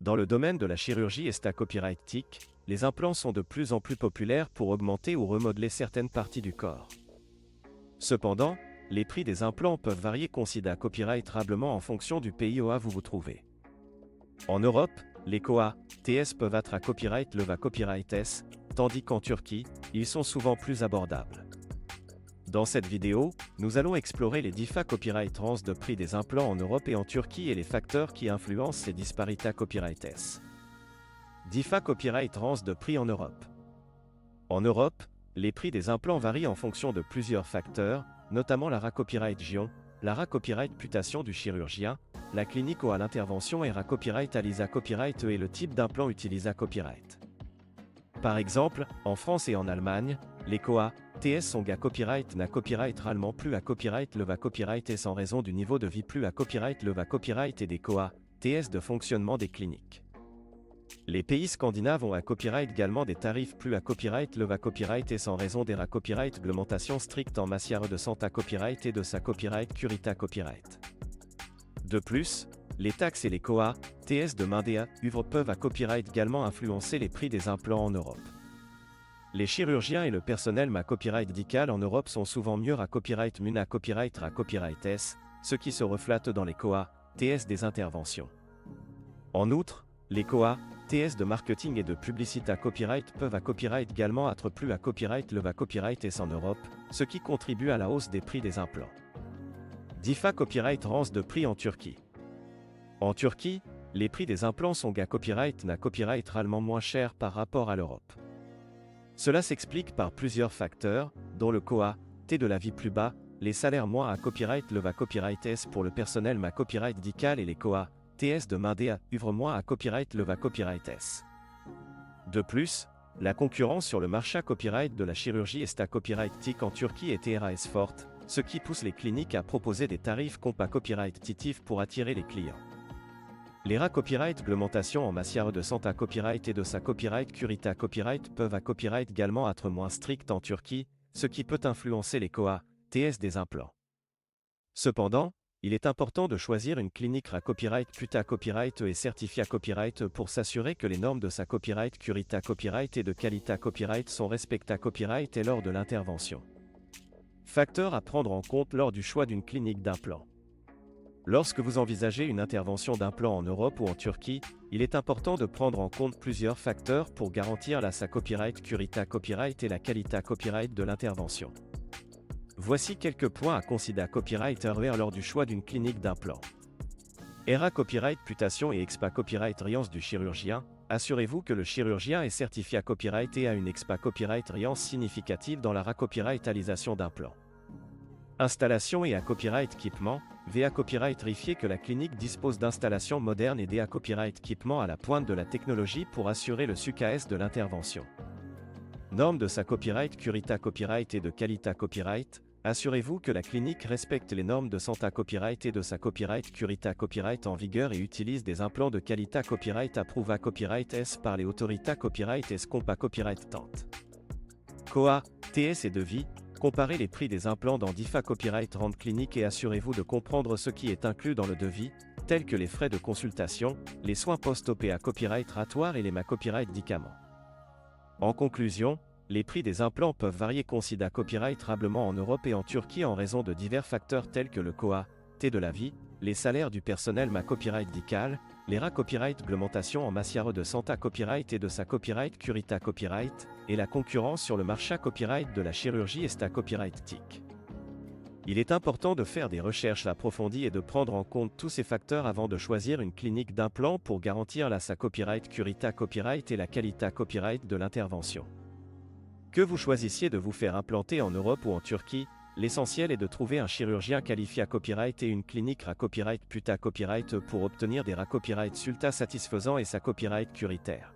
Dans le domaine de la chirurgie esthétique, les implants sont de plus en plus populaires pour augmenter ou remodeler certaines parties du corps. Cependant, les prix des implants peuvent varier considérablement en fonction du pays où vous vous trouvez. En Europe, les COA, TS peuvent être à copyright LEVA copyright S, tandis qu'en Turquie, ils sont souvent plus abordables. Dans cette vidéo, nous allons explorer les DIFA copyright ranges de prix des implants en Europe et en Turquie et les facteurs qui influencent ces disparités copyright S. DIFA copyright ranges de prix en Europe. En Europe, les prix des implants varient en fonction de plusieurs facteurs, notamment la copyright Gion, la copyright putation du chirurgien, la clinique ou à l'intervention et copyright Alisa copyright et le type d'implant utilisé copyright. Par exemple, en France et en Allemagne, les COA, TS sont à copyright na copyright allemand plus à copyright LEVA copyright S en raison du niveau de vie plus à copyright LEVA copyright et des COA, TS de fonctionnement des cliniques. Les pays scandinaves ont à copyright également des tarifs plus à copyright LEVA copyright S en raison des copyright réglementations strictes en matière de santé copyright et de sa copyright curita copyright. De plus, les taxes et les COA, TS de Mindea, UVR peuvent à copyright également influencer les prix des implants en Europe. Les chirurgiens et le personnel copyright médical en Europe sont souvent mieux à copyright MUN à copyright S, ce qui se reflète dans les COA, TS des interventions. En outre, les COA, TS de marketing et de publicité à copyright peuvent à copyright également être plus à copyright LEVA copyright S en Europe, ce qui contribue à la hausse des prix des implants. DIFA copyright range de prix en Turquie. En Turquie, les prix des implants sont à copyright na copyright allemand moins chers par rapport à l'Europe. Cela s'explique par plusieurs facteurs, dont le COA, T de la vie plus bas, les salaires moins à copyright LEVA copyright S pour le personnel copyright médical et les COA, TS de Mindea, UVR moins à copyright LEVA copyright S. De plus, la concurrence sur le marché copyright de la chirurgie copyright en Turquie est TRAS forte, ce qui pousse les cliniques à proposer des tarifs copyright pour attirer les clients. Les copyright réglementations en matière de santé copyright et de sa copyright curita copyright peuvent à copyright également être moins strictes en Turquie, ce qui peut influencer les COA, TS des implants. Cependant, il est important de choisir une clinique copyright puta copyright et certifiée copyright pour s'assurer que les normes de sa copyright curita copyright et de qualité copyright sont respectées copyright et lors de l'intervention. Facteurs à prendre en compte lors du choix d'une clinique d'implant. Lorsque vous envisagez une intervention d'implant en Europe ou en Turquie, il est important de prendre en compte plusieurs facteurs pour garantir sa copyright curita copyright et la qualité copyright de l'intervention. Voici quelques points à considérer copyright lors du choix d'une clinique d'implant. ERA copyright putation et expa copyright riance du chirurgien. Assurez-vous que le chirurgien est certifié à copyright et a une expa copyright riance significative dans la copyrightalisation d'implants. Installation et à copyright équipement. VA copyright vérifier que la clinique dispose d'installations modernes et DA copyright équipement à la pointe de la technologie pour assurer le succès de l'intervention. Normes de sa copyright curita copyright et de qualité copyright. Assurez-vous que la clinique respecte les normes de santé copyright et de sa copyright curita copyright en vigueur et utilise des implants de qualité copyright approuvés copyright S par les autorités copyright S compa copyright tente. COA, TS et devis. Comparez les prix des implants dans DIFA copyright range clinique et assurez-vous de comprendre ce qui est inclus dans le devis, tels que les frais de consultation, les soins post-op à copyright ratoire et les copyright médicaments. En conclusion, les prix des implants peuvent varier considérablement en Europe et en Turquie en raison de divers facteurs tels que le COA, T de la vie, les salaires du personnel copyright médical, les copyright réglementations en matière de santé copyright et de sa copyright curita copyright, et la concurrence sur le marché copyright de la chirurgie copyright. Il est important de faire des recherches approfondies et de prendre en compte tous ces facteurs avant de choisir une clinique d'implant pour garantir sa copyright curita copyright et la qualité copyright de l'intervention. Que vous choisissiez de vous faire implanter en Europe ou en Turquie, l'essentiel est de trouver un chirurgien qualifié à copyright et une clinique copyright puta copyright pour obtenir des copyright sulta satisfaisants et sa copyright curitaire.